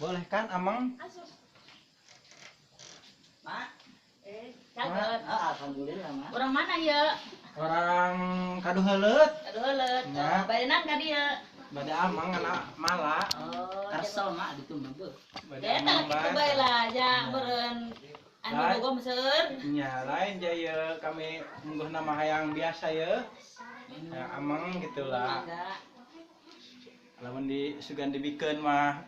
Boleh kan Amang? Mak, Caget. alhamdulillah mak. Orang mana ya? Orang kadu heuleut. Aduh heuleut. Ya. Bayanan ka dia. Bade Amang anak Mala. Oh, Karsel mak di tuh mah. Bade ya tah kitu bae lah ja beureun anu Lain. bogo meseur. Nya lain jaya kami mungguh nama hayang biasa ya. Ya Amang gitulah. Mangga. Lamun di sugan dibikeun mah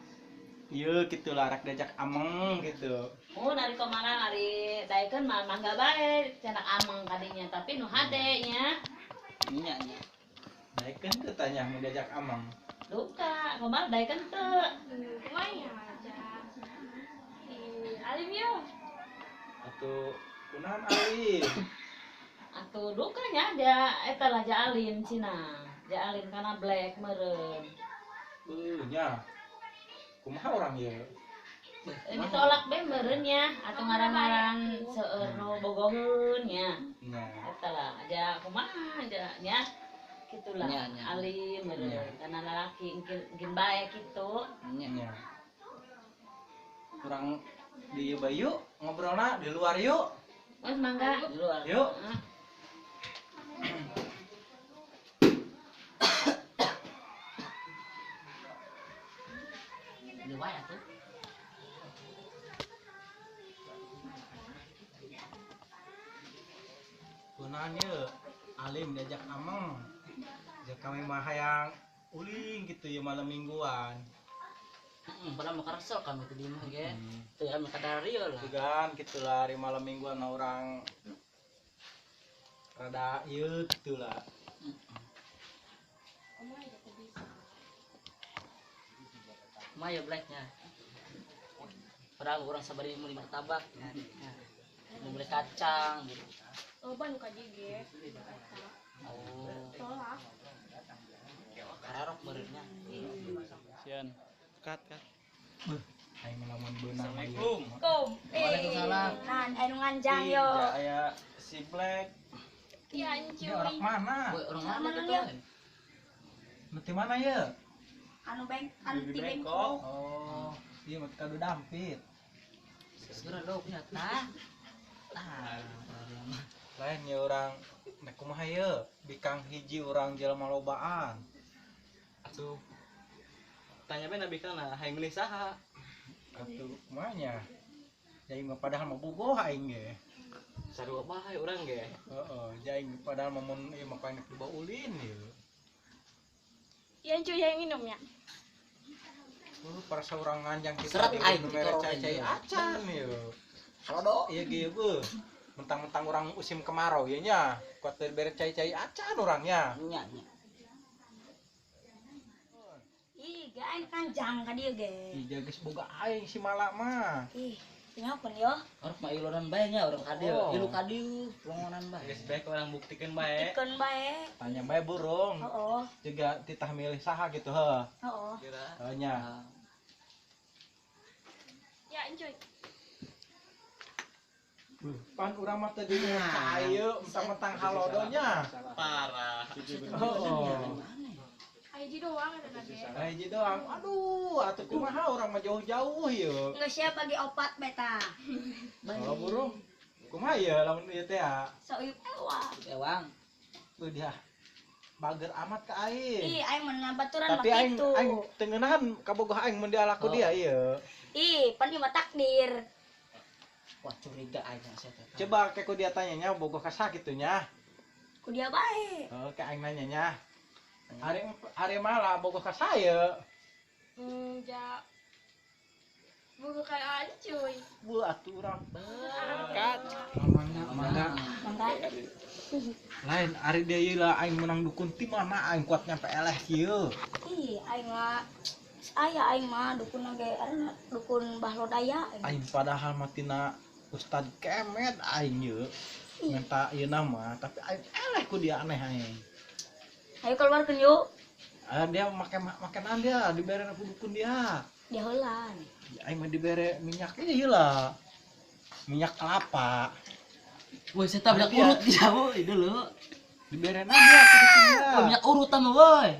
ieu gitulah rek diajak Amang gitu. Oh, dari kemana ari daekeun mah mangga bae cenah ameng kadinya tapi nu hade nya. Nya nya. Daekeun teu tanya mau diajak Amang. Luka, kumaha daekeun teu. Lumayan aja. Alim yo. Atuh kunaon Alin? Atuh duka nya ada eta lah Jalin cina. Jalin kana black meureun. Nya. Kumaha orang ya? Ditolak be meureun nya atuh ngaran-ngaran seueur nu bogoheun nya. Nya. Eta lah aja kumaha aja nya. Gitulah Nya, nya. alim Nya. meureun kana lalaki engkin bae kitu. Nya. Nya. Kurang di Bayu ngobrolna di luar yuk. Wes mangga. Di luar. Yuk. Ah. Di wae atuh. Kunaon yeuh? Alim diajak Amang. Ajak kami mah hayang uling gitu ya malam mingguan. Pernah mau karsel kami ke dimah ge. Teu anu kadario lah. Tugan gitulah hari malam mingguan orang rada ieu gitulah. Maya blacknya. Padahal orang sabari mau martabak. Mau beli kacang gitu. Oh, ban ka jige. Oh, Tolak. kararok beureunya. Sian. Kat. Aing melamun beunang. Assalamualaikum. Kom. Waalaikumsalam. Nan, anu nganjang yo. Aya si Black. Iya, Ini orang ancuy. mana? Boy, orang Sama mana nanya. gitu? Nanti mana ya? Anu anu Di ti Bangkok. Bangkok. Oh, iya mah kado dampit. Segera dong lihat nah. Lain ya orang nek kumaha ye? Bikang hiji orang jelema lobaan. Atuh. Tanya be nabi kana hayang milih saha? Atuh kumaha nya? Jadi mah padahal mah bogoh aing ge. Sarua bae urang ge. Heeh, jadi padahal mah mun ieu mah paling dibawa ulin ye. Iya, ancuy yang minumnya. Para seorang nganjang kita Seret di aing mere dikorongin cai-cai ye. acan ye. Sodo ieu ge beuh. Mentang-mentang orang musim kemarau ya nya. Kuat bere cai-cai acan orangnya. Nya nya. Ih, gaen kanjang ka dieu ge. Ija geus boga aing si Mala mah. Ih, nyakeun yo. Orang mah ilonan bae nya orang kadieu. Oh. Ilu kadieu longonan bae. Geus bae orang buktikeun bae. Ikeun bae. Tanya bae burung. Heeh, Juga titah milih saha gitu heuh. heeh. Kira. Nya. Nah, Ya, ancuy. Pan urang mah teh di ayeuna mentang-mentang halodonya. Parah. Oh. Aji doang ada nage. Hiji doang. Aduh, atuh kumaha urang mah jauh-jauh ieu. Nggak siap bagi opat beta. Oh, burung. Kumaha ieu lamun ieu teh ya? Soif ewa. ewang. Tuh dia. Bager amat ka aing. Ih, aing mah baturan mah Tapi aing kitu. aing teu ngeunahan kabogoh aing mun dialaku Oh. dia ieu. Ih, pan ieu mah takdir. Wah curiga aja saya teh. Coba ke ku dia tanyanya bogoh ka sakitunya. Ku dia bae. Oh, ke aing nanyanya. Ari malah bogoh ka saya. Ja. Buku kayak ancuy. Bu atuh urang. Kat. Mangga mangga. Mangga. Lain ari dia ieu lah aing menang dukun ti mana aing kuat nyampe eleh kieu. Ih, aing mah aya aing mah dukun ge dukun Bahlo Daya. Aing padahal mah tina Ustad Kemet aing ieu. Minta ieu nama, tapi aing eleh ku dia aneh aing. Ayo keluarkeun yuk. Dia make makanan dia dibere aku dukun dia. Dia heulan. Aing mah dibere minyak ieu lah. Minyak kelapa. Woi, saya tak Dia- urut dia woi dulu. Dibere dia aku dukun dia. Woi, minyak urut sama woi.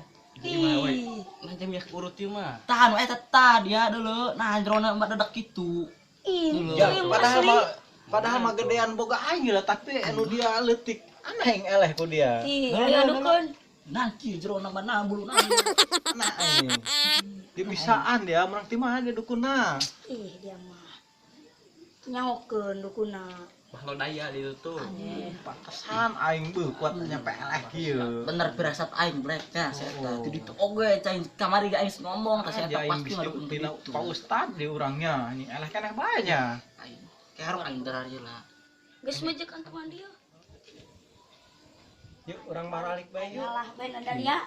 Ih. Nah jam ya urut ieu mah. Tahan eta tah dia dulu. Nah jerona mah dadak kitu. Ih, Ya, yang padahal asli. padahal mah gedean boga aing lah, tapi anu dia leutik aneh eleh ku dia. Ih, aya dukun. Nah kieu jerona mah nah bulu nah. Nah, aing. Dia bisaan dia menang ti mah dia dukunna. Ih, dia mah. Nyahokeun dukunna. Bahlo daya di itu tuh. Pantesan aing beuh kuat nyampe eleh kieu. Bener pirasat aing black nya saya eta. Jadi tuh oge cai kamari ga aing ngomong ka saya Dia eta aing pasti bisa ngadukun dina kitu. Pak Ustad di urangnya. Ini eleh keneh bae nya. Aing kayak harus aing darari lah. Geus mejek antuan dia. Yuk urang maralik bae yuk. Ngalah bae ada dia.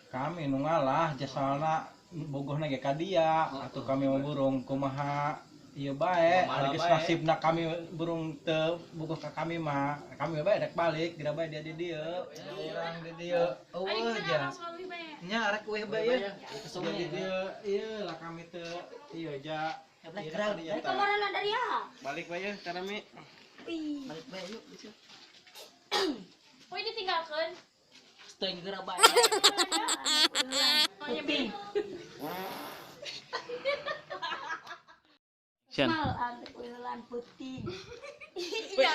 Kami nu ngalah jasalna bogohna ge ka dia atuh kami mah burung kumaha ieu bae Kumaha ari geus bae. nasibna kami burung teu bogoh ka kami mah kami bae rek balik tidak bae dia di dieu urang di dieu eueuh ja nya rek weh bae ye jadi dieu ieu lah kami teu ieu ja Black ieu crowd. ka dieu Dari tah. kemarin ada dia. Balik bae ya Karami. Ih. Balik bae yuk. Oh ini tinggalkan. Steng geura bae. Putih. Sian. Mal ada ulelan putih. Iya,